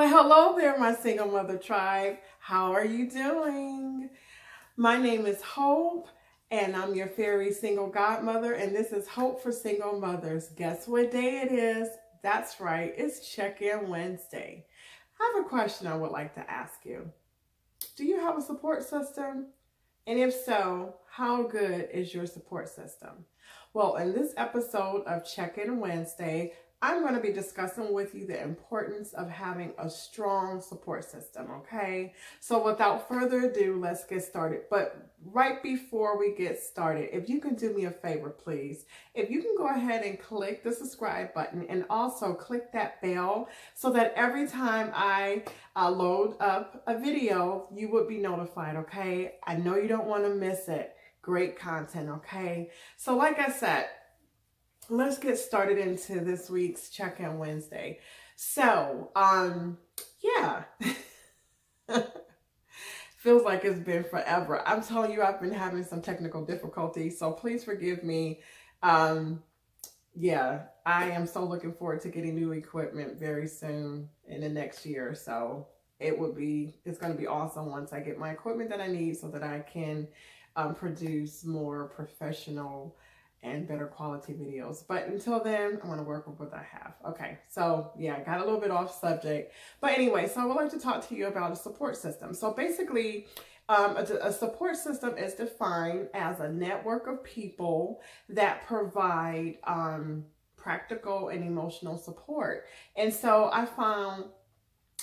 Why, hello there, my single mother tribe. How are you doing? My name is Hope, and I'm your fairy single godmother, and this is Hope for Single Mothers. Guess what day it is? That's right, it's Check In Wednesday. I have a question I would like to ask you. Do you have a support system? And if so, how good is your support system? Well, in this episode of Check In Wednesday, I'm going to be discussing with you the importance of having a strong support system, okay? So without further ado, let's get started. But right before we get started, if you can do me a favor, please, if you can go ahead and click the subscribe button and also click that bell so that every time I load up a video, you would be notified, okay? I know you don't want to miss it. Great content, okay? So like I said, let's get started into this week's Check-In Wednesday. So, yeah. Feels like it's been forever. I'm telling you, I've been having some technical difficulties, so please forgive me. Yeah, I am so looking forward to getting new equipment very soon in the next year or so. It's going to be awesome once I get my equipment that I need so that I can produce more professional and better quality videos. But until then, I'm going to work with what I have. Okay, so yeah, I got a little bit off subject. But anyway, so I would like to talk to you about a support system. So basically, a support system is defined as a network of people that provide practical and emotional support. And so I found,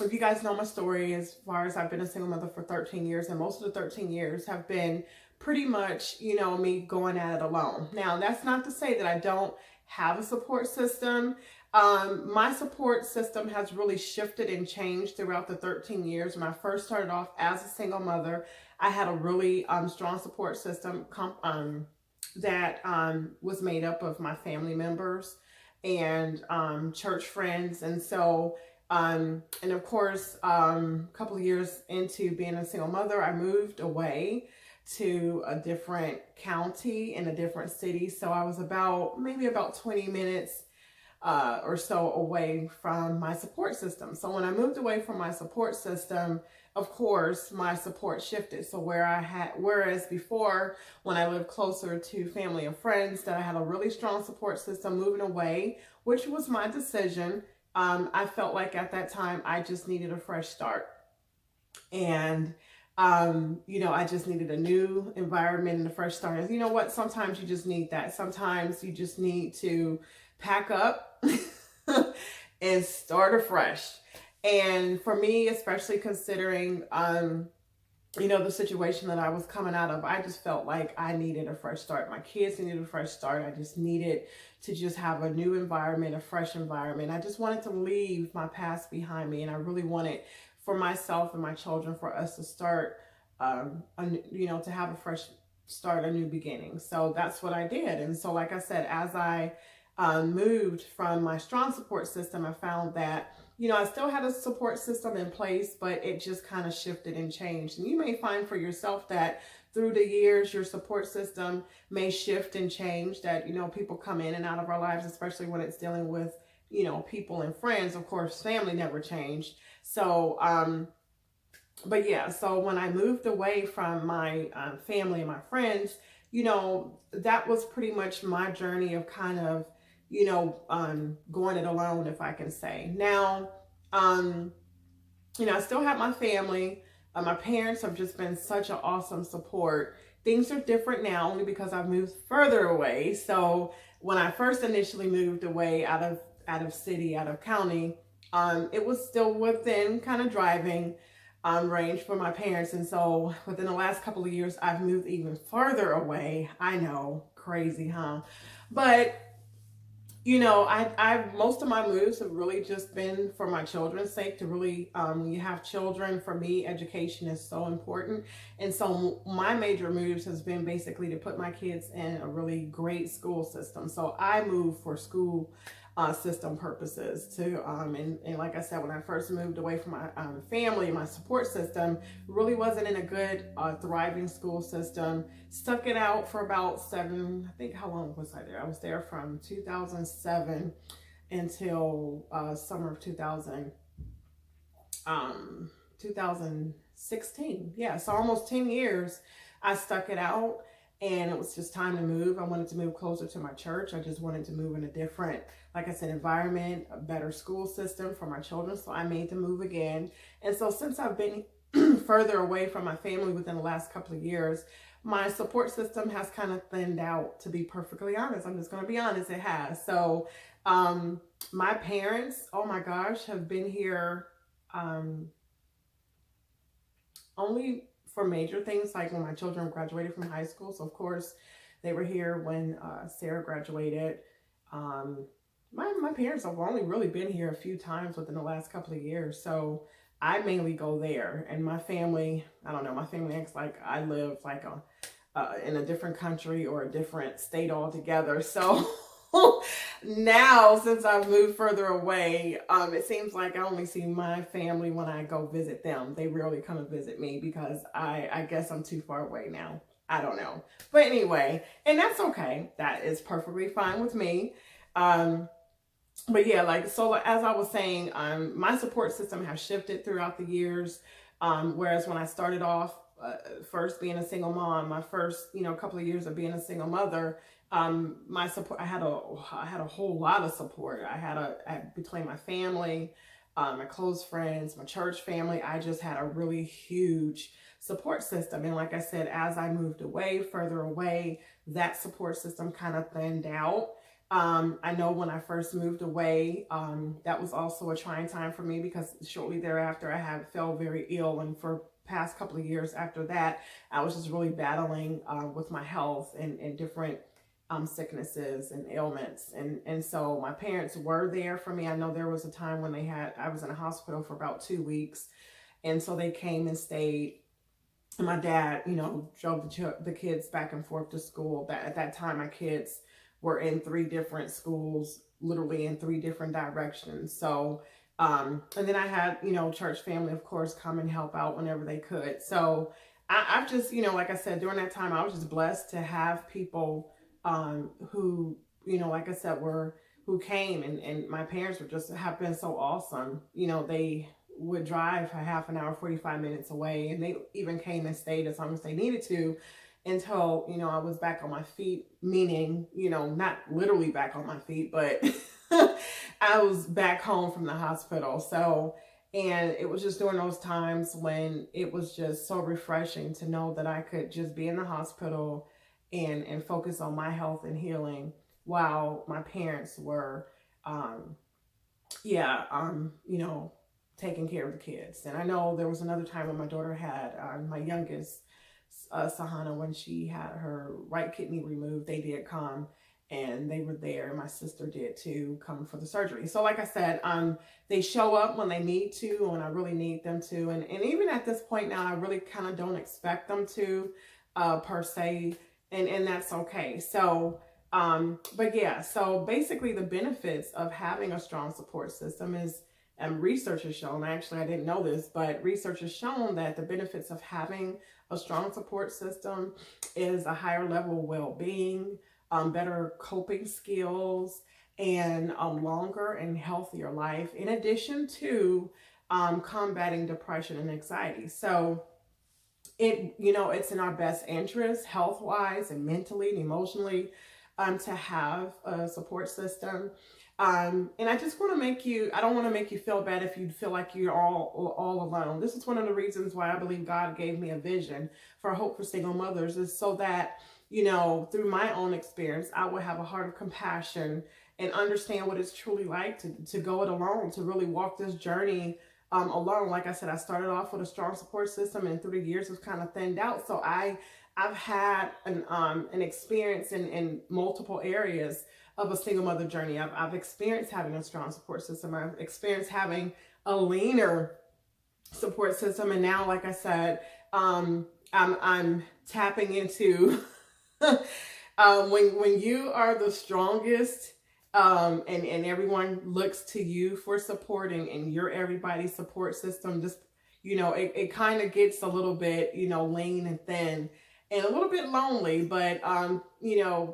if you guys know my story, as far as I've been a single mother for 13 years, and most of the 13 years have been pretty much, me going at it alone. Now, that's not to say that I don't have a support system. My support system has really shifted and changed throughout the 13 years. When I first started off as a single mother, I had a really strong support system that was made up of my family members and church friends. And so, and of course, a couple of years into being a single mother, I moved away to a different county in a different city. So I was maybe about 20 minutes or so away from my support system. So when I moved away from my support system, of course, my support shifted. So whereas before, when I lived closer to family and friends, that I had a really strong support system, moving away, which was my decision. I felt like at that time, I just needed a fresh start. And I just needed a new environment and a fresh start. And you know what? Sometimes you just need that. Sometimes you just need to pack up and start afresh. And for me, especially considering, the situation that I was coming out of, I just felt like I needed a fresh start. My kids needed a fresh start. I just needed to just have a new environment, a fresh environment. I just wanted to leave my past behind me. And I really wanted for myself and my children, for us to start, to have a fresh start, a new beginning. So that's what I did. And so, like I said, as I moved from my strong support system, I found that, I still had a support system in place, but it just kind of shifted and changed. And you may find for yourself that through the years, your support system may shift and change, that, people come in and out of our lives, especially when it's dealing with, people and friends. Of course, family never changed. So, but yeah, so when I moved away from my family and my friends, that was pretty much my journey of kind of, going it alone, if I can say. Now, I still have my family. My parents have just been such an awesome support. Things are different now only because I've moved further away. So when I first initially moved away out of city, out of county, it was still within kind of driving range for my parents. And so within the last couple of years, I've moved even further away. I know, crazy, huh? But I most of my moves have really just been for my children's sake, to really, when you have children, for me, education is so important. And so my major moves has been basically to put my kids in a really great school system. So I moved for school system purposes too. And like I said, when I first moved away from my family, my support system really wasn't in a good, thriving school system. Stuck it out for about I think, how long was I there? I was there from 2007 until summer of 2000. um 2016. Yeah, so almost 10 years I stuck it out, and it was just time to move. I wanted to move closer to my church. I just wanted to move in a different, like I said, environment, a better school system for my children. So I made the move again. And so since I've been further away from my family within the last couple of years, my support system has kind of thinned out, to be perfectly honest. I'm just going to be honest, it has. So my parents, oh my gosh, have been here um, only for major things, like when my children graduated from high school. So of course they were here when Sarah graduated. Um, my parents have only really been here a few times within the last couple of years. So I mainly go there, and my family, I don't know, my family acts like I live like in a different country or a different state altogether. So now, since I've moved further away, it seems like I only see my family when I go visit them. They rarely come and visit me because I guess I'm too far away now. I don't know. But anyway, and that's okay. That is perfectly fine with me. Um, but yeah, like, so as I was saying, my support system has shifted throughout the years. Whereas when I started off, first being a single mom, my first, couple of years of being a single mother, my support, I had a whole lot of support. Between my family, my close friends, my church family, I just had a really huge support system. And like I said, as I moved away, further away, that support system kind of thinned out. I know when I first moved away, that was also a trying time for me, because shortly thereafter I fell very ill, and for past couple of years after that, I was just really battling with my health and different sicknesses and ailments, and so my parents were there for me. I know there was a time when I was in a hospital for about 2 weeks, and so they came and stayed. And my dad, drove the kids back and forth to school. At that time, my kids were in 3 different schools, literally in 3 different directions. So, and then I had, church family, of course, come and help out whenever they could. So I've just, like I said, during that time, I was just blessed to have people who, like I said, who came, and my parents have been so awesome. They would drive a half an hour, 45 minutes away, and they even came and stayed as long as they needed to, until, I was back on my feet, meaning, not literally back on my feet, but I was back home from the hospital. So, and it was just during those times when it was just so refreshing to know that I could just be in the hospital and focus on my health and healing while my parents were, taking care of the kids. And I know there was another time when my daughter had, my youngest, Sahana, when she had her right kidney removed, they did come and they were there. My sister did too, come for the surgery. So like I said, they show up when they need to, when I really need them to. And even at this point now, I really kind of don't expect them to, per se, and that's okay. So, but yeah, so basically the benefits of having a strong support system is, research has shown, actually I didn't know this, but research has shown that the benefits of having a strong support system is a higher level of well-being, better coping skills, and a longer and healthier life, in addition to combating depression and anxiety. So it's in our best interest, health-wise and mentally and emotionally, to have a support system. And I just want to I don't want to make you feel bad if you feel like you're all alone. This is one of the reasons why I believe God gave me a vision for Hope for Single Mothers, is so that, through my own experience, I will have a heart of compassion and understand what it's truly like to go it alone, to really walk this journey alone. Like I said, I started off with a strong support system, and through the years was kind of thinned out. So I've had an experience in multiple areas of a single mother journey. I've experienced having a strong support system. I've experienced having a leaner support system. And now, like I said, I'm tapping into when you are the strongest, and everyone looks to you for supporting, and you're everybody's support system, just, it kind of gets a little bit, lean and thin, and a little bit lonely, but,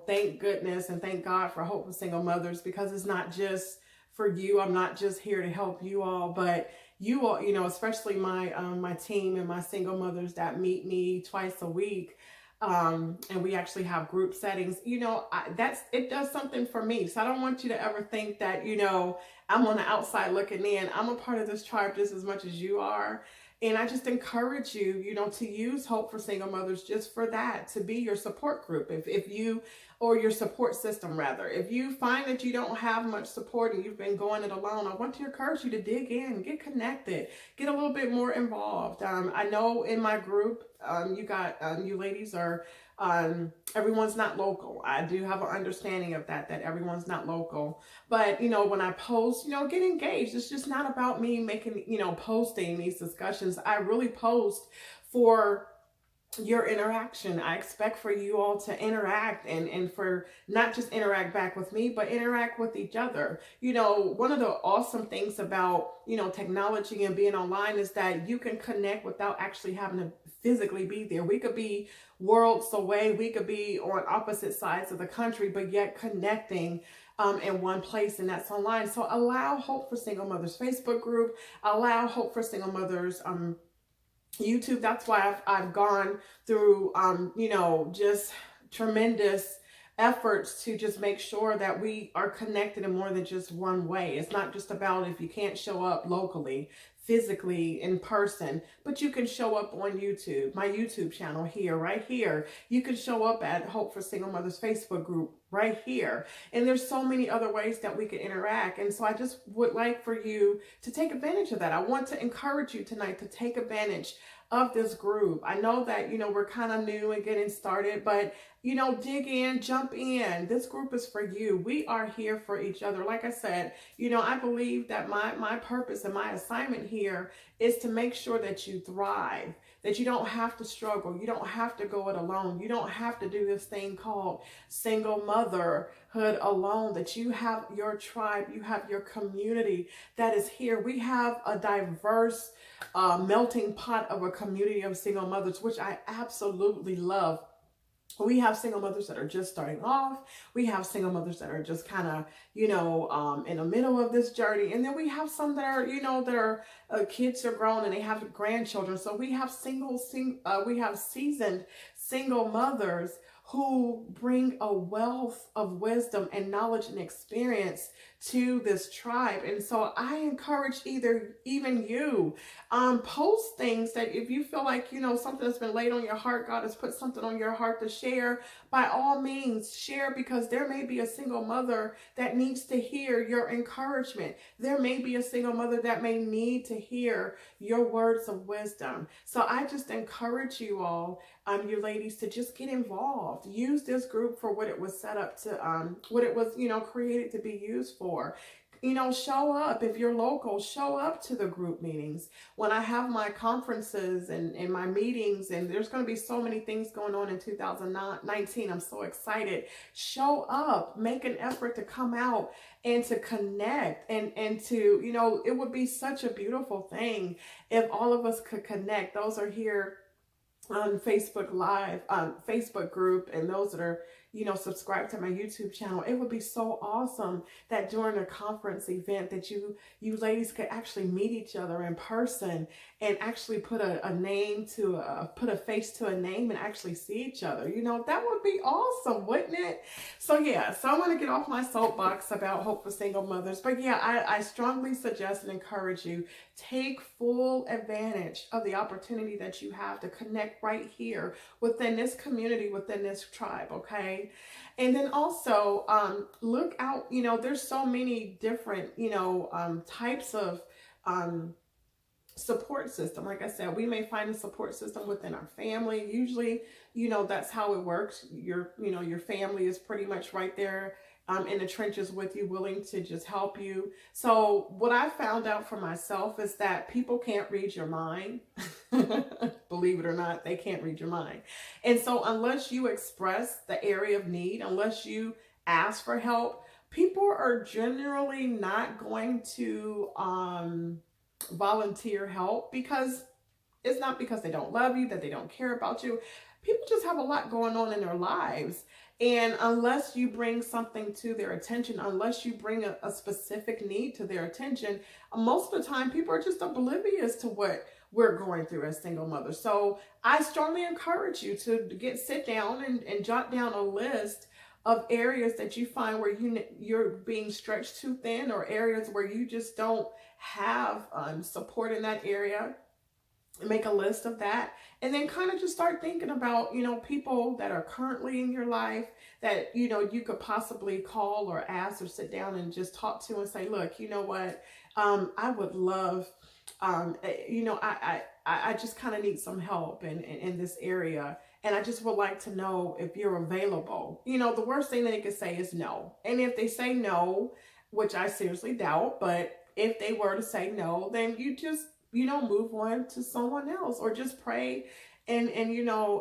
thank goodness and thank God for Hope for Single Mothers, because it's not just for you. I'm not just here to help you all, but you all, you know, especially my team and my single mothers that meet me twice a week. And we actually have group settings, you know, it does something for me. So I don't want you to ever think that, you know, I'm on the outside looking in. I'm a part of this tribe just as much as you are. And I just encourage you, you know, to use Hope for Single Mothers just for that, to be your support group. If you, or your support system rather, if you find that you don't have much support and you've been going it alone, I want to encourage you to dig in, get connected, get a little bit more involved. I know in my group, you ladies are, everyone's not local. I do have an understanding of that everyone's not local. But, you know, when I post, you know, get engaged. It's just not about me making, you know, posting these discussions. I really post for your interaction. I expect for you all to interact and for not just interact back with me, but interact with each other. You know, one of the awesome things about, you know, technology and being online is that you can connect without actually having to physically be there. We could be worlds away. We could be on opposite sides of the country, but yet connecting in one place, and that's online. So allow Hope for Single Mothers Facebook group, allow Hope for Single Mothers YouTube. That's why I've gone through, you know, just tremendous efforts to just make sure that we are connected in more than just one way. It's not just about if you can't show up locally, physically in person, but you can show up on YouTube, my YouTube channel here, right here. You can show up at Hope for Single Mothers Facebook group right here. And there's so many other ways that we can interact. And so I just would like for you to take advantage of that. I want to encourage you tonight to take advantage of this group. I know that, you know, we're kind of new and getting started, but, you know, dig in, jump in. This group is for you. We are here for each other. Like I said, you know, I believe that my purpose and my assignment here is to make sure that you thrive, that you don't have to struggle. You don't have to go it alone. You don't have to do this thing called single motherhood alone, that you have your tribe, you have your community that is here. We have a diverse melting pot of a community of single mothers, which I absolutely love. We have single mothers that are just starting off. We have single mothers that are just kind of, you know, in the middle of this journey. And then we have some that are, you know, kids are grown and they have grandchildren. So we have we have seasoned single mothers who bring a wealth of wisdom and knowledge and experience to this tribe. And so I encourage even you, post things that if you feel like, you know, something that's been laid on your heart, God has put something on your heart to share, by all means share, because there may be a single mother that needs to hear your encouragement. There may be a single mother that may need to hear your words of wisdom. So I just encourage you all, you ladies, to just get involved. Use this group for what it was set up to, what it was, you know, created to be used for. You know, show up. If you're local, show up to the group meetings. When I have my conferences and my meetings, and there's going to be so many things going on in 2019, I'm so excited. Show up, make an effort to come out and to connect and to, you know, it would be such a beautiful thing if all of us could connect. Those are here on Facebook Live, Facebook group, and those that are, you know, subscribe to my YouTube channel. It would be so awesome that during a conference event that you ladies could actually meet each other in person and actually put a name to put a face to a name and actually see each other. You know, that would be awesome, wouldn't it? So yeah, so I want to get off my soapbox about Hope for Single Mothers. But yeah, I strongly suggest and encourage you, take full advantage of the opportunity that you have to connect right here within this community, within this tribe, okay? And then also look out, you know, there's so many different, you know, types of support system. Like I said, we may find a support system within our family. Usually, you know, that's how it works. Your family is pretty much right there in the trenches with you, willing to just help you. So what I found out for myself is that people can't read your mind. Believe it or not, they can't read your mind. And so unless you express the area of need, unless you ask for help, people are generally not going to volunteer help, because it's not because they don't love you, that they don't care about you. people just have a lot going on in their lives. And unless you bring something to their attention, unless you bring a specific need to their attention, most of the time people are just oblivious to what we're going through as single mothers. So I strongly encourage you to sit down and jot down a list of areas that you find where you're being stretched too thin, or areas where you just don't have support in that area. Make a list of that, and then kind of just start thinking about, people that are currently in your life that, you could possibly call or ask or sit down and just talk to and say, look, you know what, I would love, I just kind of need some help in this area. And I just would like to know if you're available. The worst thing they could say is no. And if they say no, which I seriously doubt, but if they were to say no, then you just, move on to someone else, or just pray and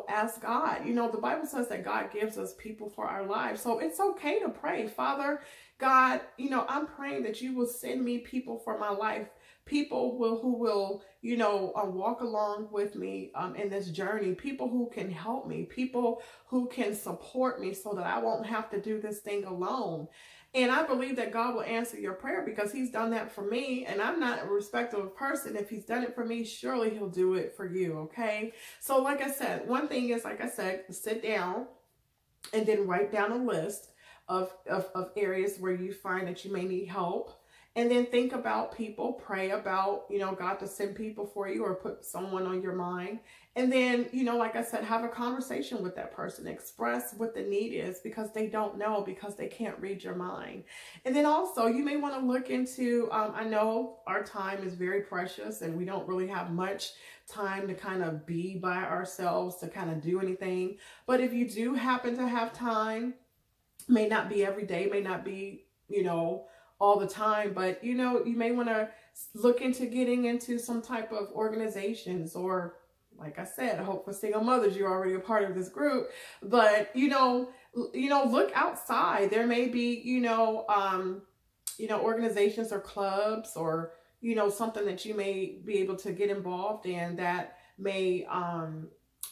ask God. The Bible says that God gives us people for our lives. So it's okay to pray, Father God, I'm praying that you will send me people for my life, people who will, walk along with me in this journey, people who can help me, people who can support me so that I won't have to do this thing alone. And I believe that God will answer your prayer, because he's done that for me. And I'm not a respectable person. If he's done it for me, surely he'll do it for you. Okay. So like I said, one thing is, like I said, sit down and then write down a list of areas where you find that you may need help. And then think about people, pray about, God to send people for you, or put someone on your mind. And then, like I said, have a conversation with that person, express what the need is, because they don't know, because they can't read your mind. And then also you may want to look into, I know our time is very precious and we don't really have much time to kind of be by ourselves to kind of do anything. But if you do happen to have time, may not be every day, may not be, all the time, but you may want to look into getting into some type of organizations, or like I said, Hope for Single Mothers, you're already a part of this group, but look outside. There may be, organizations or clubs, or, something that you may be able to get involved in that may,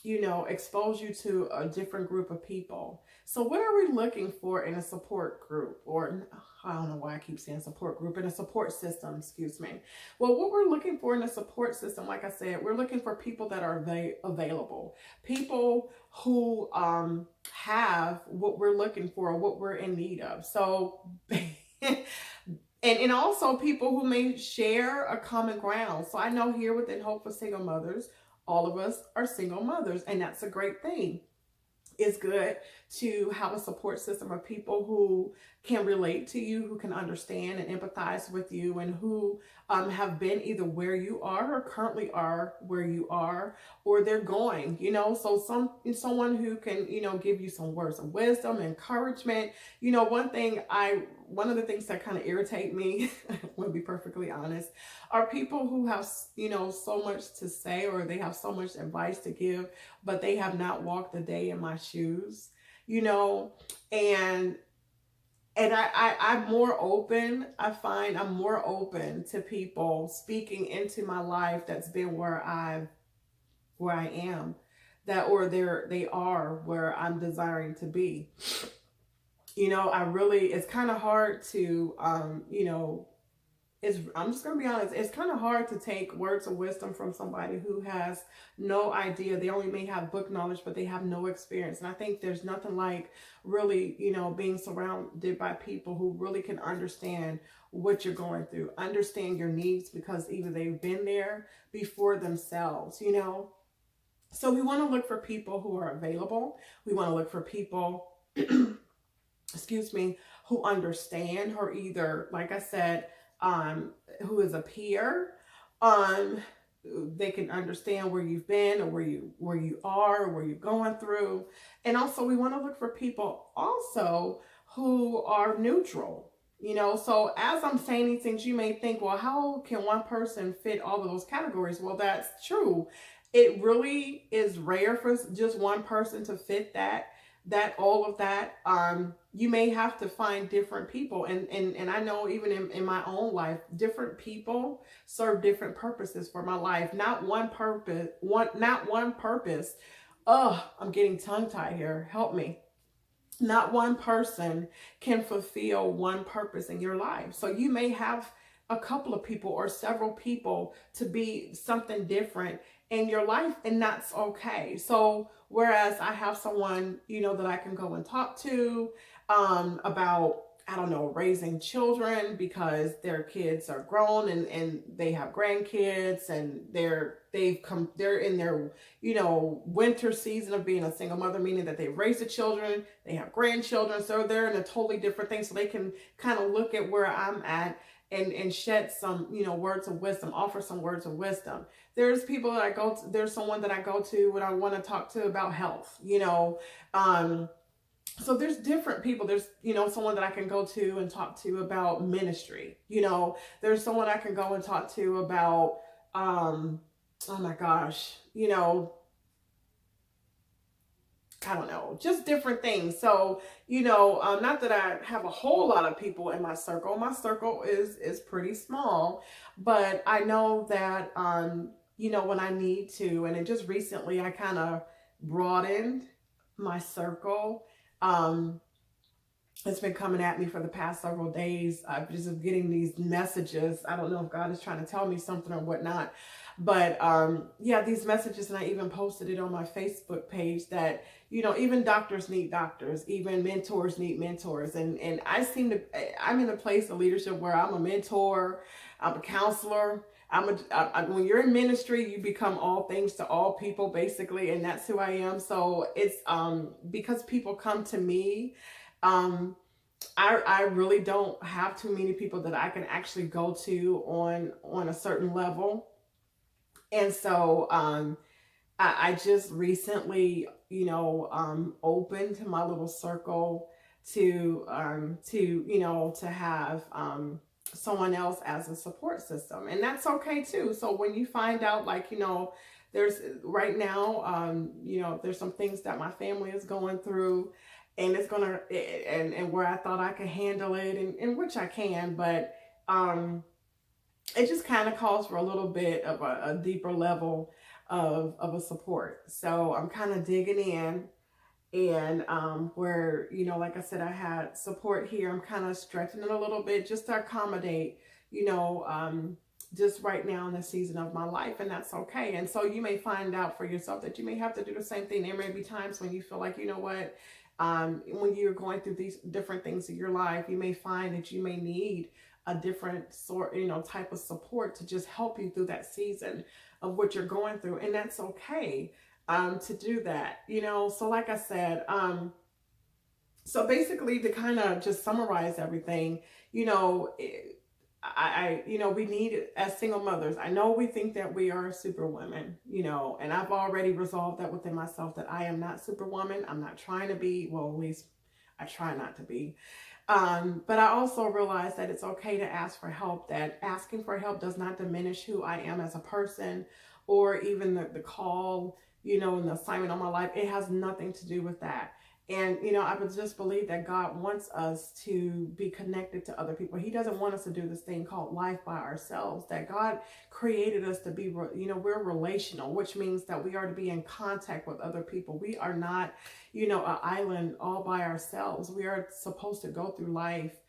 expose you to a different group of people. So what are we looking for in a support group? Or I don't know why I keep saying support group, in a support system, excuse me. Well, what we're looking for in a support system, like I said, we're looking for people that are available, people who have what we're looking for, what we're in need of. So, and also people who may share a common ground. So I know here within Hope for Single Mothers, all of us are single mothers, and that's a great thing. It's good to have a support system of people who can relate to you, who can understand and empathize with you, and who have been either where you are, or currently are where you are, or they're going, so someone who can, give you some words of wisdom, encouragement. One of the things that kind of irritate me, to be perfectly honest, are people who have, so much to say, or they have so much advice to give, but they have not walked a day in my shoes, and I'm more open. I find I'm more open to people speaking into my life that's been where I am, they are where I'm desiring to be. It's kind of hard to, I'm just going to be honest, it's kind of hard to take words of wisdom from somebody who has no idea. They only may have book knowledge, but they have no experience. And I think there's nothing like really, being surrounded by people who really can understand what you're going through, understand your needs, because either they've been there before themselves, So we want to look for people who are available. We want to look for people, excuse me, who understand, or either, like I said, who is a peer. They can understand where you've been, or where you are, or where you're going through. And also we want to look for people also who are neutral. So as I'm saying these things, you may think, well, how can one person fit all of those categories? Well, that's true. It really is rare for just one person to fit all of that. You may have to find different people, and I know even in my own life, different people serve different purposes for my life. Not one purpose Oh, I'm getting tongue tied here. Help me. Not one person can fulfill one purpose in your life. So you may have a couple of people or several people to be something different in your life, and that's okay. So whereas I have someone, that I can go and talk to about, I don't know, raising children because their kids are grown and they have grandkids, and they're in their, winter season of being a single mother, meaning that they've raised the children, they have grandchildren, so they're in a totally different thing. So they can kind of look at where I'm at and shed some, words of wisdom, offer some words of wisdom. There's people that I go to, there's someone that I go to when I want to talk to about health, so there's different people. There's, someone that I can go to and talk to about ministry. There's someone I can go and talk to about, oh my gosh, I don't know, just different things. So, not that I have a whole lot of people in my circle. My circle is pretty small, but I know that, when I need to, and it just recently I kind of broadened my circle. Um, it's been coming at me for the past several days. I've just getting these messages. I don't know if God is trying to tell me something or whatnot, but yeah, these messages, and I even posted it on my Facebook page that, even doctors need doctors, even mentors need mentors, and I'm in a place of leadership where I'm a mentor, I'm a counselor. When you're in ministry, you become all things to all people, basically, and that's who I am. So it's because people come to me. I really don't have too many people that I can actually go to on a certain level. And so I just recently, opened my little circle to have someone else as a support system, and that's okay too. So when you find out, like, there's right now, there's some things that my family is going through, and it's gonna and where I thought I could handle it, and which I can, but it just kind of calls for a little bit of a deeper level of a support. So I'm kind of digging in, and where, like I said, I had support here, I'm kind of stretching it a little bit just to accommodate, just right now in the season of my life, and that's okay. And so you may find out for yourself that you may have to do the same thing. There may be times when you feel like, when you're going through these different things in your life, you may find that you may need a different sort, type of support to just help you through that season of what you're going through. And that's okay to do that, So like I said, so basically, to kind of just summarize everything, we need, as single mothers, I know we think that we are super women, and I've already resolved that within myself, that I am not superwoman. I'm not trying to be, well, at least I try not to be. But I also realize that it's okay to ask for help, that asking for help does not diminish who I am as a person, or even the call, and the assignment on my life. It has nothing to do with that. And, I would just believe that God wants us to be connected to other people. He doesn't want us to do this thing called life by ourselves, that God created us to be, we're relational, which means that we are to be in contact with other people. We are not, an island all by ourselves. We are supposed to go through life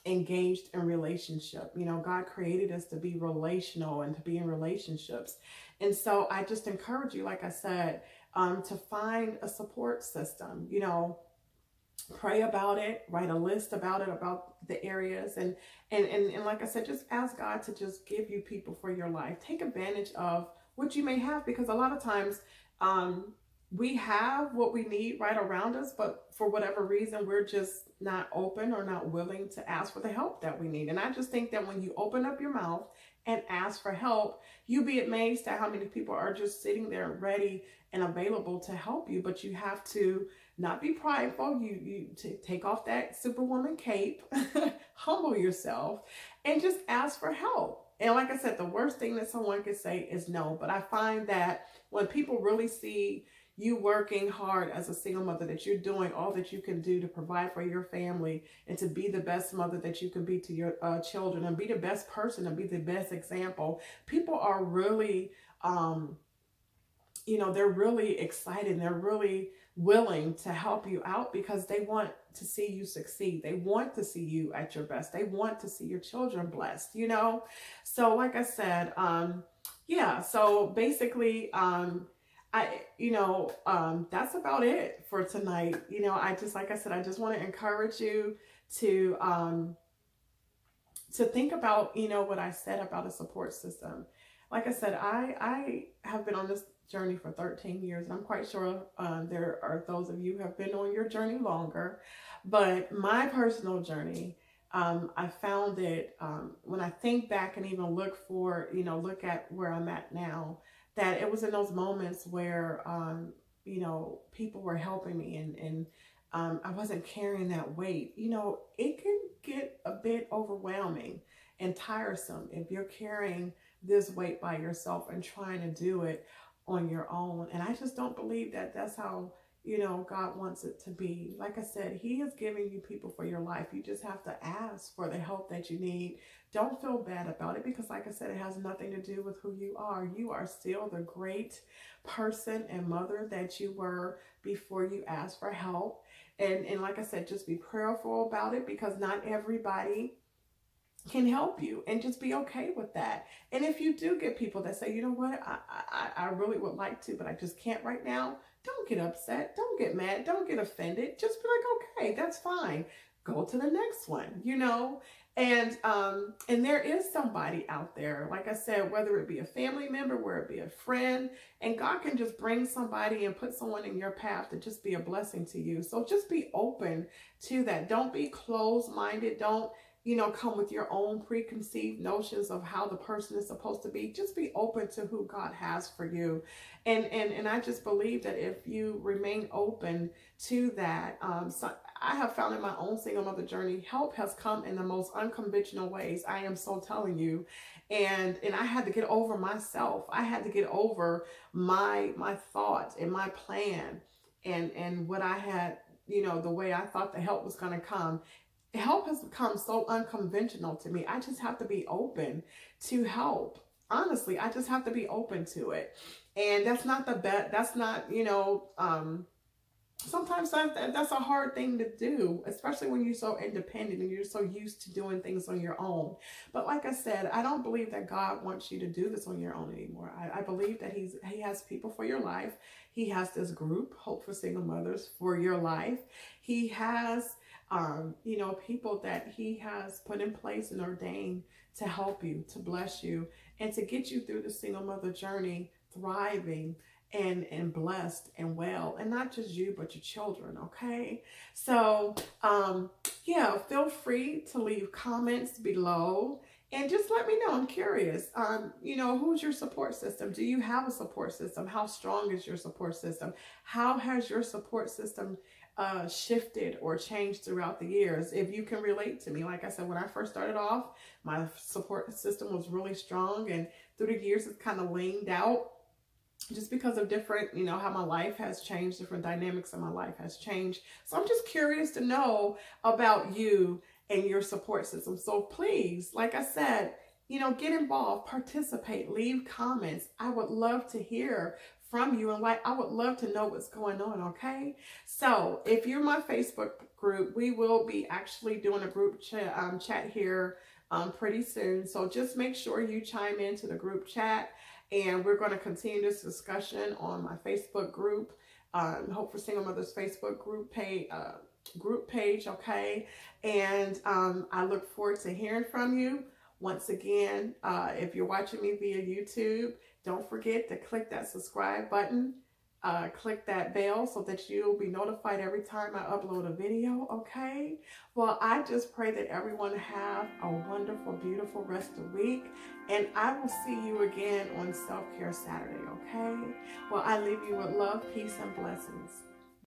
engaged in relationship. God created us to be relational and to be in relationships. And so I just encourage you, like I said, to find a support system, pray about it, write a list about it, about the areas. And like I said, just ask God to just give you people for your life. Take advantage of what you may have, because a lot of times, we have what we need right around us, but for whatever reason, we're just not open or not willing to ask for the help that we need. And I just think that when you open up your mouth and ask for help, you'll be amazed at how many people are just sitting there ready and available to help you. But you have to not be prideful. You take off that superwoman cape, humble yourself, and just ask for help. And like I said, the worst thing that someone could say is no. But I find that when people really see you working hard as a single mother, that you're doing all that you can do to provide for your family and to be the best mother that you can be to your children, and be the best person and be the best example, people are really, they're really excited. They're really willing to help you out because they want to see you succeed. They want to see you at your best. They want to see your children blessed. So like I said, yeah, so basically, that's about it for tonight. Like I said, I just want to encourage you to, to think about, what I said about a support system. Like I said, I have been on this journey for 13 years. And I'm quite sure there are those of you who have been on your journey longer. But my personal journey, I found it when I think back and even look at where I'm at now, that it was in those moments where, people were helping me and I wasn't carrying that weight. It can get a bit overwhelming and tiresome if you're carrying this weight by yourself and trying to do it on your own. And I just don't believe that that's how, God wants it to be. Like I said, He is giving you people for your life. You just have to ask for the help that you need. Don't feel bad about it because, like I said, it has nothing to do with who you are. You are still the great person and mother that you were before you asked for help. And like I said, just be prayerful about it because not everybody can help you, and just be okay with that. And if you do get people that say, you know what, I really would like to, but I just can't right now, don't get upset. Don't get mad. Don't get offended. Just be like, okay, that's fine. Go to the next one. And there is somebody out there, like I said, whether it be a family member, whether it be a friend, and God can just bring somebody and put someone in your path to just be a blessing to you. So just be open to that. Don't be closed-minded. Don't come with your own preconceived notions of how the person is supposed to be. Just be open to who God has for you. And I just believe that if you remain open to that, so I have found in my own single mother journey, help has come in the most unconventional ways. I am so telling you. And I had to get over myself. I had to get over my thoughts and my plan and what I had, the way I thought the help was going to come. Help has become so unconventional to me. I just have to be open to help. Honestly, I just have to be open to it. And that's not the best. That's not, sometimes that's a hard thing to do, especially when you're so independent and you're so used to doing things on your own. But like I said, I don't believe that God wants you to do this on your own anymore. I believe that He has people for your life. He has this group, Hope for Single Mothers, for your life. He has people that He has put in place and ordained to help you, to bless you, and to get you through the single mother journey, thriving and blessed and well, and not just you, but your children. Okay. So, yeah, feel free to leave comments below and just let me know. I'm curious, who's your support system? Do you have a support system? How strong is your support system? How has your support system shifted or changed throughout the years? If you can relate to me, like I said, when I first started off, my support system was really strong, and through the years it's kind of leaned out just because of different, how my life has changed, different dynamics of my life has changed. So I'm just curious to know about you and your support system. So please, like I said, get involved, participate, leave comments. I would love to hear from you, and I would love to know what's going on. Okay. So if you're my Facebook group, we will be actually doing a group chat here pretty soon. So just make sure you chime into the group chat, and we're going to continue this discussion on my Facebook group, Hope for Single Mothers Facebook group page. Okay. And I look forward to hearing from you. Once again, if you're watching me via YouTube, don't forget to click that subscribe button, click that bell so that you'll be notified every time I upload a video, okay? Well, I just pray that everyone have a wonderful, beautiful rest of the week, and I will see you again on Self-Care Saturday, okay? Well, I leave you with love, peace, and blessings.